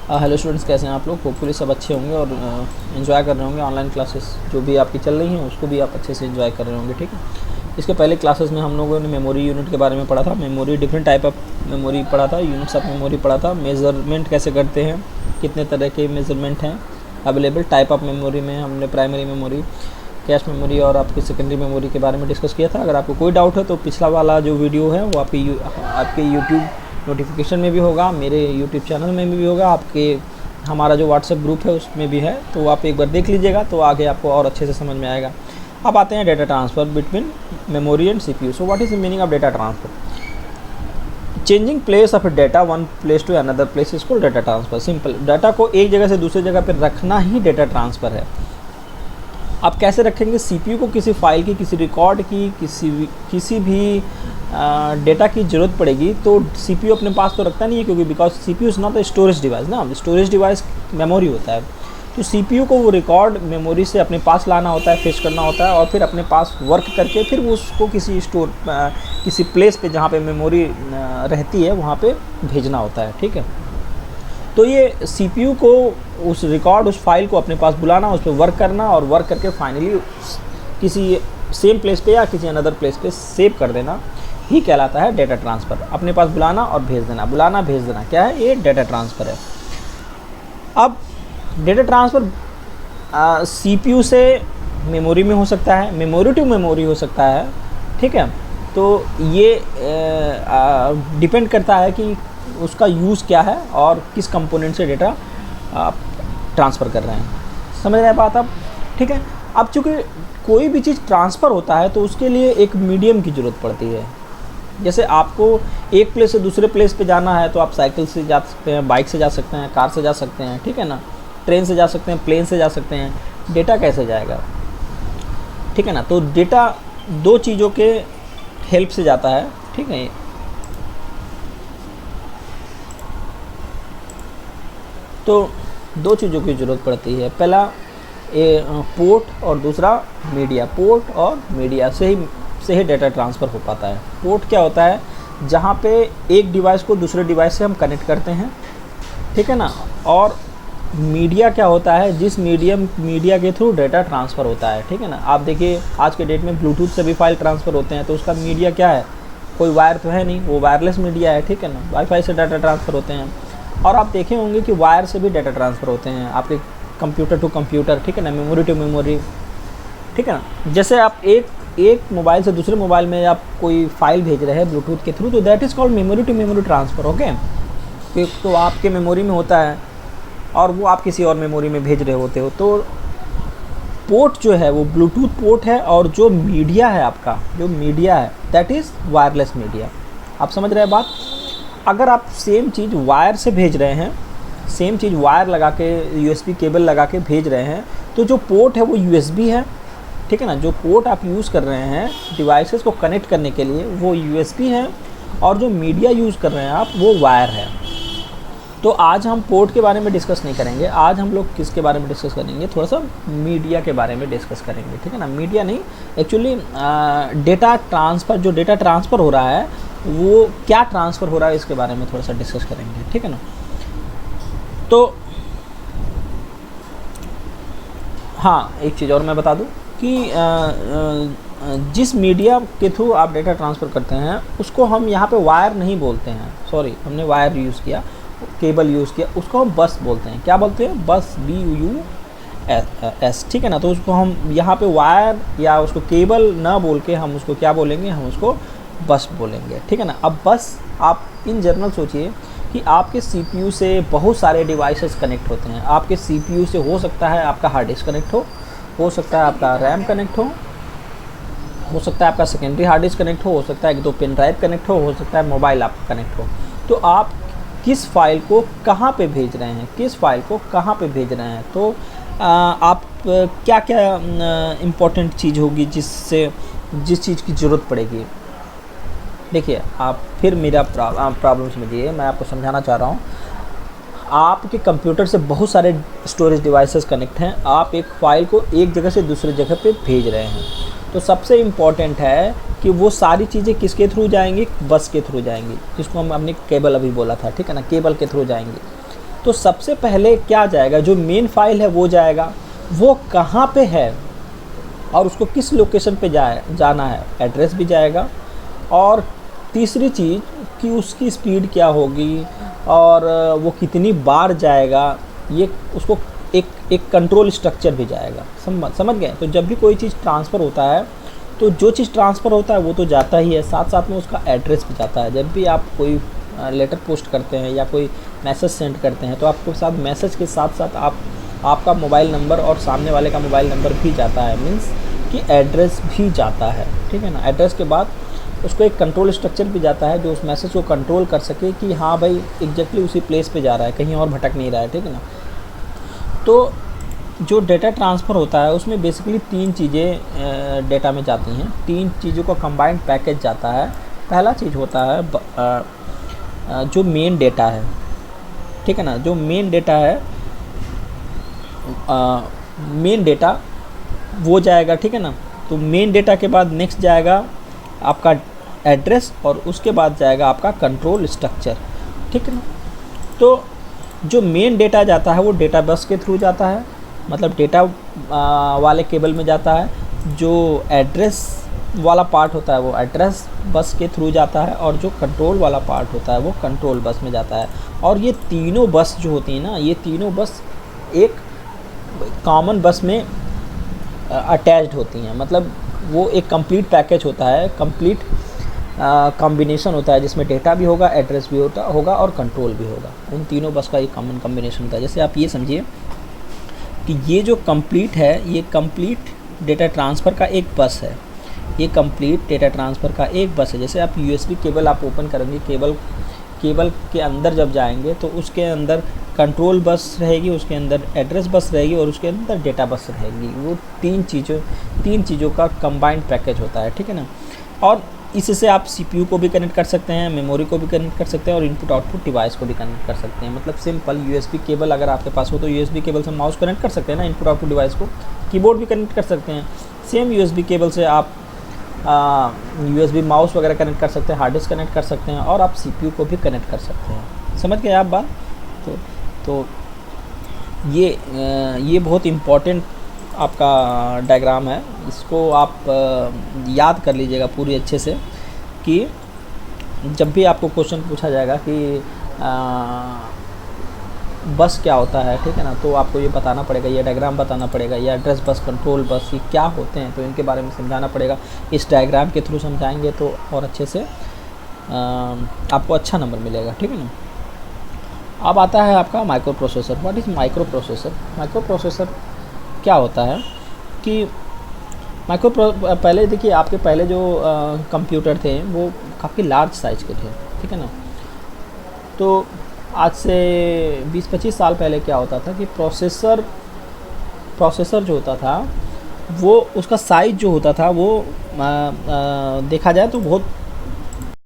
Hello students, कैसे हैं आप लोग। होपफुली सब अच्छे होंगे और एंजॉय कर रहे होंगे ऑनलाइन क्लासेस जो भी आपकी चल रही हैं, उसको भी आप अच्छे से एंजॉय कर रहे होंगे। ठीक है, इसके पहले क्लासेस में हम लोगों ने मेमोरी यूनिट के बारे में पढ़ा था। Memory different type of memory पढ़ा था, यूनिट्स ऑफ मेमोरी पढ़ा था। मेजरमेंट कैसे करते हैं, कितने तरह के मेजरमेंट हैं अवेलेबल। टाइप ऑफ मेमोरी में हमने प्राइमरी मेमोरी, कैश मेमोरी और आपकी सेकेंडरी मेमोरी के बारे में डिस्कस किया था। अगर आपको कोई डाउट है तो पिछला वाला जो वीडियो है वो आपके यूट्यूब नोटिफिकेशन में भी होगा, मेरे यूट्यूब चैनल में भी होगा, आपके हमारा जो व्हाट्सएप ग्रुप है उसमें भी है, तो आप एक बार देख लीजिएगा तो आगे आपको और अच्छे से समझ में आएगा। अब आते हैं data transfer between memory and CPU. So what is the meaning of data transfer? Changing place of data one place to another place is called data transfer. Simple, data को एक जगह से दूसरी जगह पर रखना ही डेटा ट्रांसफ़र है। आप कैसे रखेंगे? सीपीयू को किसी फाइल की, किसी रिकॉर्ड की, किसी भी डेटा की ज़रूरत पड़ेगी तो सीपीयू अपने पास तो रखता नहीं है, क्योंकि because CPU is not a storage device ना। स्टोरेज डिवाइस मेमोरी होता है, तो सीपीयू को वो रिकॉर्ड मेमोरी से अपने पास लाना होता है, फेच करना होता है और फिर अपने पास वर्क करके फिर वो उसको किसी प्लेस पे जहाँ पे मेमोरी रहती है वहाँ पे भेजना होता है। ठीक है, तो ये सीपीयू को उस रिकॉर्ड, उस फाइल को अपने पास बुलाना, उस पर वर्क करना और वर्क करके फाइनली किसी सेम प्लेस पे या किसी अनदर प्लेस पे सेव कर देना ही कहलाता है डेटा ट्रांसफ़र। अपने पास बुलाना और भेज देना, बुलाना भेज देना, क्या है ये? डेटा ट्रांसफ़र है। अब डेटा ट्रांसफ़र सीपीयू से मेमोरी में हो सकता है, मेमोरी टू मेमोरी हो सकता है। ठीक है, तो ये डिपेंड करता है कि उसका यूज़ क्या है और किस कंपोनेंट से डेटा आप ट्रांसफ़र कर रहे हैं। समझ रहे हैं बात आप? ठीक है, अब चूँकि कोई भी चीज़ ट्रांसफ़र होता है तो उसके लिए एक मीडियम की ज़रूरत पड़ती है। जैसे आपको एक प्लेस से दूसरे प्लेस पे जाना है तो आप साइकिल से जा सकते हैं, बाइक से जा सकते हैं, कार से जा सकते हैं, ठीक है ना, ट्रेन से जा सकते हैं, प्लेन से जा सकते हैं। डेटा कैसे जाएगा? ठीक है ना, तो डेटा दो चीज़ों के हेल्प से जाता है। ठीक है, तो दो चीज़ों की ज़रूरत पड़ती है। पहला पोर्ट और दूसरा मीडिया। पोर्ट और मीडिया से ही डेटा ट्रांसफ़र हो पाता है। पोर्ट क्या होता है? जहाँ पे एक डिवाइस को दूसरे डिवाइस से हम कनेक्ट करते हैं, ठीक है ना। और मीडिया क्या होता है? जिस मीडिया के थ्रू डेटा ट्रांसफ़र होता है। ठीक है ना, आप देखिए आज के डेट में ब्लूटूथ से भी फाइल ट्रांसफ़र होते हैं, तो उसका मीडिया क्या है? कोई वायर तो है नहीं, वो वायरलेस मीडिया है। ठीक है ना, वाईफाई से डाटा ट्रांसफ़र होते हैं। और आप देखे होंगे कि वायर से भी डाटा ट्रांसफ़र होते हैं, आपके कंप्यूटर टू कंप्यूटर, ठीक है ना, मेमोरी टू मेमोरी। ठीक है ना, जैसे आप एक मोबाइल से दूसरे मोबाइल में आप कोई फाइल भेज रहे हैं ब्लूटूथ के थ्रू, तो that is called memory to memory transfer. Okay, तो आपके मेमोरी में होता है और वो आप किसी और मेमोरी में भेज रहे होते हो। तो पोर्ट जो है वो ब्लूटूथ पोर्ट है और जो मीडिया है, आपका जो मीडिया है दैट इज़ वायरलेस मीडिया। आप समझ रहे हैं बात? अगर आप सेम चीज़ वायर से भेज रहे हैं, सेम चीज़ वायर लगा के, यूएसबी केबल लगा के भेज रहे हैं, तो जो पोर्ट है वो यूएसबी है। ठीक है ना, जो पोर्ट आप यूज़ कर रहे हैं डिवाइसेस को कनेक्ट करने के लिए वो यूएसबी है और जो मीडिया यूज़ कर रहे हैं आप वो वायर है। तो आज हम पोर्ट के बारे में डिस्कस नहीं करेंगे, आज हम लोग किसके बारे में डिस्कस करेंगे? थोड़ा सा मीडिया के बारे में डिस्कस करेंगे। ठीक है ना, मीडिया नहीं, एक्चुअली डेटा ट्रांसफ़र, जो डेटा ट्रांसफ़र हो रहा है वो क्या ट्रांसफ़र हो रहा है इसके बारे में थोड़ा सा डिस्कस करेंगे। ठीक है ना, तो हाँ, एक चीज़ और मैं बता दूं कि जिस मीडिया के थ्रू आप डेटा ट्रांसफ़र करते हैं उसको हम यहाँ पे वायर नहीं बोलते हैं, सॉरी हमने वायर यूज़ किया, केबल यूज़ किया, उसको हम बस बोलते हैं। क्या बोलते हैं? बस, BUS। ठीक है ना, तो उसको हम यहाँ पे वायर या उसको केबल ना बोल के हम उसको क्या बोलेंगे? हम उसको बस बोलेंगे। ठीक है ना, अब बस आप इन जनरल सोचिए कि आपके सीपीयू से बहुत सारे डिवाइसेस कनेक्ट होते हैं। आपके सीपीयू से हो सकता है आपका हार्ड डिस्क कनेक्ट हो सकता है आपका रैम कनेक्ट हो सकता है आपका सेकेंडरी हार्ड डिस्क कनेक्ट हो सकता है एक दो पेन ड्राइव कनेक्ट हो सकता है मोबाइल आपका कनेक्ट हो। तो आप किस फाइल को कहाँ पे भेज रहे हैं, किस फाइल को कहाँ पे भेज रहे हैं, तो आप क्या क्या इम्पोर्टेंट चीज़ होगी जिस चीज़ की ज़रूरत पड़ेगी। देखिए, आप फिर मेरा प्रॉब्लम समझिए, मैं आपको समझाना चाह रहा हूँ। आपके कंप्यूटर से बहुत सारे स्टोरेज डिवाइसेस कनेक्ट हैं, आप एक फ़ाइल को एक जगह से दूसरी जगह पे भेज रहे हैं, तो सबसे इम्पॉर्टेंट है कि वो सारी चीज़ें किसके थ्रू जाएंगी? बस के थ्रू जाएंगी, जिसको हमने केबल अभी बोला था। ठीक है ना, केबल के थ्रू जाएंगी। तो सबसे पहले क्या जाएगा, जो मेन फाइल है वो जाएगा, वो कहाँ पे है और उसको किस लोकेशन पे जाना है, एड्रेस भी जाएगा। और तीसरी चीज़ कि उसकी स्पीड क्या होगी और वो कितनी बार जाएगा, ये उसको एक कंट्रोल स्ट्रक्चर भी जाएगा। समझ गए। तो जब भी कोई चीज़ ट्रांसफ़र होता है तो जो चीज़ ट्रांसफ़र होता है वो तो जाता ही है, साथ साथ में उसका एड्रेस भी जाता है। जब भी आप कोई लेटर पोस्ट करते हैं या कोई मैसेज सेंड करते हैं तो आपके साथ मैसेज के साथ साथ आपका मोबाइल नंबर और सामने वाले का मोबाइल नंबर भी जाता है, मीन्स कि एड्रेस भी जाता है, ठीक है ना। एड्रेस के बाद उसको एक कंट्रोल स्ट्रक्चर भी जाता है जो उस मैसेज को कंट्रोल कर सके कि हाँ भाई एग्जैक्टली उसी प्लेस पे जा रहा है, कहीं और भटक नहीं रहा है, ठीक है ना। तो जो डेटा ट्रांसफ़र होता है उसमें बेसिकली 3 चीज़ें डेटा में जाती हैं, 3 चीज़ों का कंबाइंड पैकेज जाता है। पहला चीज़ होता है जो मेन डेटा है, ठीक है ना। जो मेन डेटा है, मेन डेटा वो जाएगा, ठीक है ना। तो मेन डेटा के बाद नेक्स्ट जाएगा आपका एड्रेस और उसके बाद जाएगा आपका कंट्रोल स्ट्रक्चर, ठीक है ना। तो जो मेन डेटा जाता है वो डेटा बस के थ्रू जाता है, मतलब डेटा वाले केबल में जाता है। जो एड्रेस वाला पार्ट होता है वो एड्रेस बस के थ्रू जाता है और जो कंट्रोल वाला पार्ट होता है वो कंट्रोल बस में जाता है। और ये तीनों बस जो होती हैं ना, ये तीनों बस एक कॉमन बस में अटैच्ड होती हैं, मतलब वो एक कंप्लीट पैकेज होता है, कंप्लीट कॉम्बिनेशन होता है जिसमें डेटा भी होगा, एड्रेस भी होगा और कंट्रोल भी होगा। उन तीनों बस का एक कॉमन कॉम्बिनेशन होता है। जैसे आप ये समझिए कि ये जो कंप्लीट है, ये कंप्लीट डेटा ट्रांसफ़र का एक बस है, ये कंप्लीट डेटा ट्रांसफ़र का एक बस है। जैसे आप यूएसबी केबल आप ओपन करेंगे, केबल के अंदर जब जाएंगे तो उसके अंदर कंट्रोल बस रहेगी, उसके अंदर एड्रेस बस रहेगी और उसके अंदर डेटा बस रहेगी। वो तीन चीज़ों का कंबाइंड पैकेज होता है, ठीक है ना। और इससे आप सीपीयू को भी कनेक्ट कर सकते हैं, मेमोरी को भी कनेक्ट कर सकते हैं और इनपुट आउटपुट डिवाइस को भी कनेक्ट कर सकते हैं। मतलब सिंपल यूएसबी केबल अगर आपके पास हो तो यूएसबी केबल से माउस कनेक्ट कर सकते हैं ना, इनपुट आउटपुट डिवाइस को, कीबोर्ड भी कनेक्ट कर सकते हैं। सेम यूएसबी केबल से आप यूएसबी माउस वगैरह कनेक्ट कर सकते हैं, हार्ड डिस्क कनेक्ट कर सकते हैं और आप सीपीयू को भी कनेक्ट कर सकते हैं। समझ गए आप बात। तो ये बहुत इम्पॉर्टेंट आपका डायग्राम है, इसको आप याद कर लीजिएगा पूरी अच्छे से कि जब भी आपको क्वेश्चन पूछा जाएगा कि बस क्या होता है, ठीक है ना, तो आपको ये बताना पड़ेगा, ये डायग्राम बताना पड़ेगा, ये एड्रेस बस, कंट्रोल बस, ये क्या होते हैं तो इनके बारे में समझाना पड़ेगा। इस डायग्राम के थ्रू समझाएंगे तो और अच्छे से आपको अच्छा नंबर मिलेगा, ठीक है ना। अब आता है आपका micro processor. What is micro processor? Micro processor क्या होता है कि पहले देखिए, आपके पहले जो कंप्यूटर थे वो काफ़ी लार्ज साइज़ के थे, ठीक है ना। तो आज से 20-25 साल पहले क्या होता था कि प्रोसेसर जो होता था वो उसका साइज़ जो होता था वो देखा जाए तो बहुत